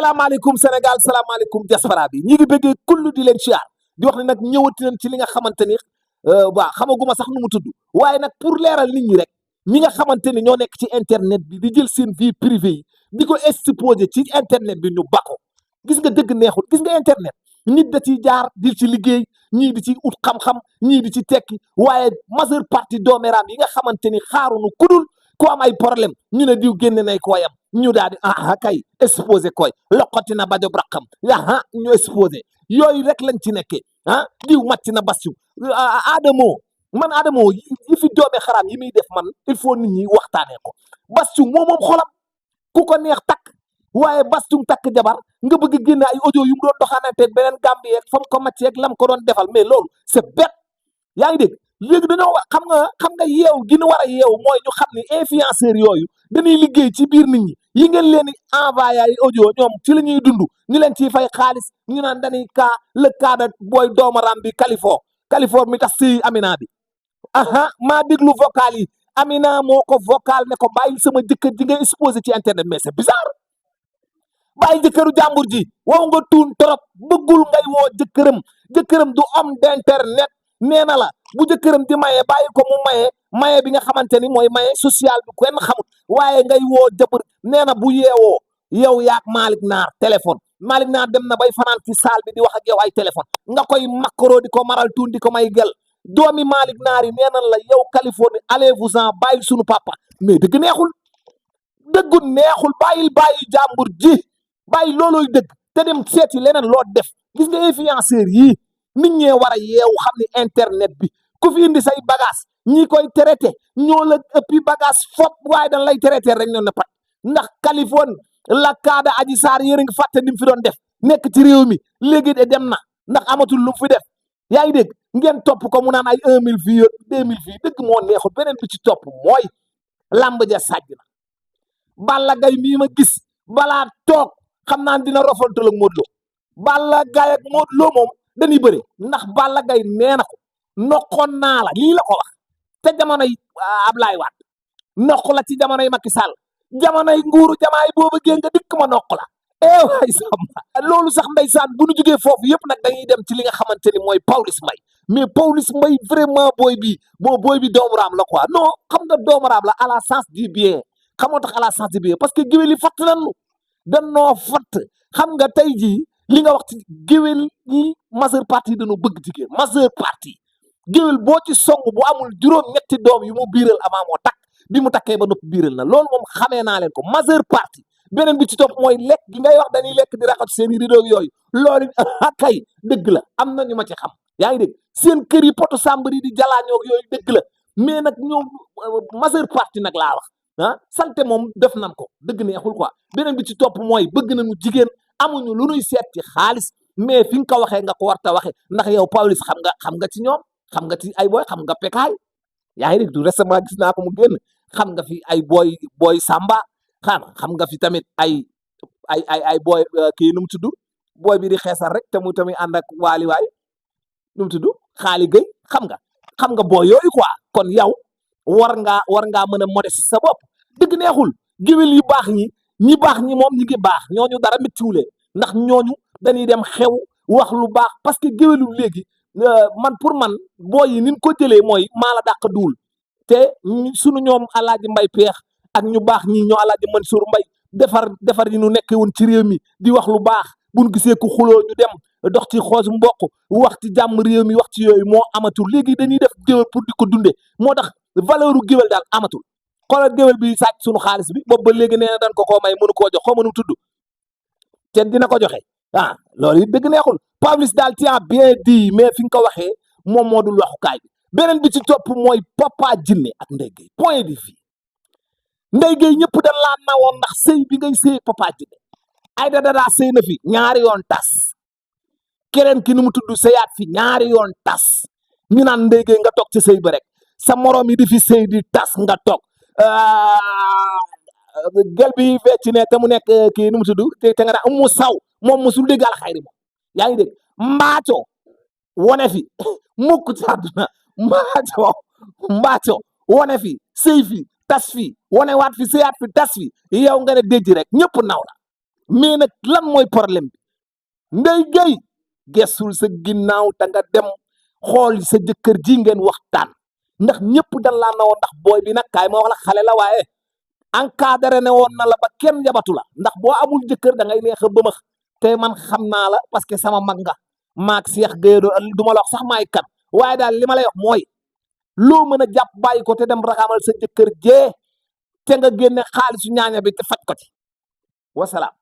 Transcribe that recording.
salaamaaleykum Sénégal salaamaaleykum diaspora bi ñi ngi bëggee kullu di leen siyaar di wax ne nag ñëwati nañ ci li nga xamante ni waa xamaguma sax nu mu tudd waaye nag pour leeral nit ñi rek ñi nga xamante ni ñoo nekk ci internet bi di jël seen vie privée yi di ko exposer ci internet bi ñu bako gis nga dëgg neexul gis nga internet nit da ciy jaar di ci liggéey ñii di ci ut xam-xam ñii di ci tekki waaye majeure partie dooméram yi nga xamante ni xaaruñu kudul ko am ay problème ñu ne diw génne nay kooyam ñu daal di kay exposé koy loqati na bajo braqam ñu exposé yooyu rek lañ ci nekkee diw màcc na Bassirou Adamo man Adamo yi fi doome xaraam yi muy def man il faut nit ñi waxtaanee ko Bassirou moom xolam ku ko neex takk waaye Bassirou takk jabar nga bëgg génne ay audio yu mu doon doxaanante beneen Gambie yeeg fa mu ko màccee ak lam ko doon defal mais loolu c'est bête yaa ngi dégg léegi dañoo xam nga yeew gi ñu war a yeew mooy ñu xam ne influenceurs yooyu dañuy liggéey ci biir nit ñi yi ngeen leen di envoyé ay audio ñoom ci la ñuy dund ñu leen ciy fay xaalis ñu naan dañuy le cas de booy doomaram bi Californie mi tax si Amina bi maa déglu vocal yi Amina moo ko vocal ne ko bàyyi sama jëkkër ji ngay exposé ci internet mais c'est bizarre bàyyi jëkkëru jàmbur ji wow nga tuun trop bëggul ngay woo jëkkëram du homme d'internet nee na la bu jëkkëram di maye bàyyi ko mu maye bi nga xamante ni mooy maye social bi kenn xamut waaye ngay woo jëbër nee na bu yeewoo yow yaak Malick Naar téléphone Malick Naar dem na bay fanaan ci salle bi di wax ak yow ay téléphone nga koy makaro di ko maral tuun di ko may gel doomi Malick Naar yi nee na la yow Californie allez-vous-en bàyyil sunu papa mais dëgg neexul bàyyi jàmbur ji bàyyi loolooy dëgg te dem seeti leneen loo def gis nga influenceurs yii nit ñee war a yeewu xam ni internet bi ku fi indi say bagage ñi koy traité ñoo la ëppi bagage fop waaye dañ lay traité rek ñoo ne pat ndax Californie la kaada Adji Sarr yéen a ngi fàtte ni mu fi doon def nekk ci réew mi léegi de dem na ndax amatul lu mu fi def yaa ngi dégg ngeen topp ko mu naan ay 1000 vues 2000 vues dëgg moo neexul beneen bi ci topp mooy lamb ja sàjj na Balla Gaye mii ma gis balaa toog xam naa dina rofantal ak Modou Lo Balla Gaye ak Modou Lo moom dañuy bëri ndax Balla Gaye nee na ko noqoon naa la lii la ko wax te jamonoy Ablaye Wade noq la ci jamonoy Macky Sall jamonoy nguuru jamaay booba géen nga dikk ma noq la waay samba loolu sax ndeysaan bu ñu jógee foofu yëpp nag dañuy dem ci li nga xamante ni mooy Pawlish Mbaye mais Pawlish Mbaye vraiment booy bi doomu raam la quoi non xam nga doomu raam la à la sens du bien xamoo tax à la sens du bien parce que géwél yi fatt nañu danoo fatt xam nga tey jii li nga wax ci géwél yi majeure partie dañu bëgg jigéen majeure partie géwél boo ci song bu amul juróom-ñetti doom yu mu biiral avant moo takk bi mu takkee ba noppi biiral na loolu moom xamee naa leen ko majeure partie beneen bi ci topp mooy lekk gi ngay wax dañuy lekk di raxatu seen i rideau yooyu loolu kay dëgg la am na ñu ma ci xam yaa ngi dégg seen kër yi poto sambari di jalaañoog yooyu dëgg la mais nag ñoom majeure partie nag laa wax salte moom def nan ko dëgg neexul quoi beneen bi ci topp mooy bëgg nañu jigéen amuñu lu ñuy seet ci xaalis mais fi nga ko waxee nga ko war ta waxee ndax yow Pawlish xam nga ci ñoom xam nga ci ay booy xam nga pekaay yaa ngi dégg du récemment gis naa ko mu génn xam nga fi ay booy Samba xam nga fi tamit ay booy kii nu mu tudd booy bi di xeesal rek te mu tamit ànd ak waali waay nu mu tudd xaali gay xam nga booy yooyu quoi kon yow war ngaa mën a modeste sa bopp dëgg neexul géwél yu baax ñi baax ñi moom ñi ngi baax ñooñu dara méttiwulee ndax ñooñu dañuy dem xew wax lu baax parce que géwélu léegi man pour man booy yi ni ñu ko jëlee mooy maa la dàq duul te sunu ñoom alaaji Mbay Peex ak ñu baax ñi ñoo alaaji Mansour Mbay defar yi ñu nekkee woon ci réew mi di wax lu baax buñ gisee ku xuloo ñu dem dox ci xoos mbokk wax ci jàmm réew mi wax ci yooyu moo amatul léegi dañuy def géwél pour di ko dunde moo tax valeur u géwél daal amatul xoolal géwél bi sàcc sunu xaalis bi boobu ba léegi nee na dañ ko koo may mënu koo jox xaw ma nu tudd te dina ko joxe loolu it dëgg neexul Pawlish daal ti bien dit mais fi nga ko waxee moom moo dul waxukaay bi beneen bi ci topp mooy Papa Djiné ak Ndeye Gueye point de vue Ndeye Gueye ñëpp dañ laa nawoon ndax sëy bi ngay sëy Papa Djiné Aïda Dada sëy na fi ñaari yoon tas keneen ki nu mu tudd sëyaat fi ñaari yoon tas ñu naan Ndeye Gueye nga toog ci sëy ba rek sa morom yi di fi sëy di tas nga toog gel bi fecc ne te mu nekk kii nu mu tudd te nga daan mu saw moom mosul dégg alxayri moom yaa ngi dégg mbaaco wone fi mukk ci àdduna mbaaco wone fi sëy fi tas fi wone waat fi sëyaat fi tas fi yow nga ne déjji rek ñëpp naw la mais nag lan mooy problème bi Ndeye Gueye gessul sa ginnaaw te nga dem xool sa jëkkër ji ngeen waxtaan ndax ñëpp dañ laa nawoon ndax booy bi nag kaay ma wax la xale la waaye encadré ne woon na la ba kenn yabatu la ndax boo amul jëkkër da ngay neex a bëmax te man xam naa la parce que sama mag nga maag Cheikh Gueye du ma la wax sax maay kan waaye daal li ma lay wax mooy loo mën a jàpp bàyyi ko te dem raxamal sa jëkkër jee te nga génne xaalisu ñaaña bi te faj ko ci wasalaam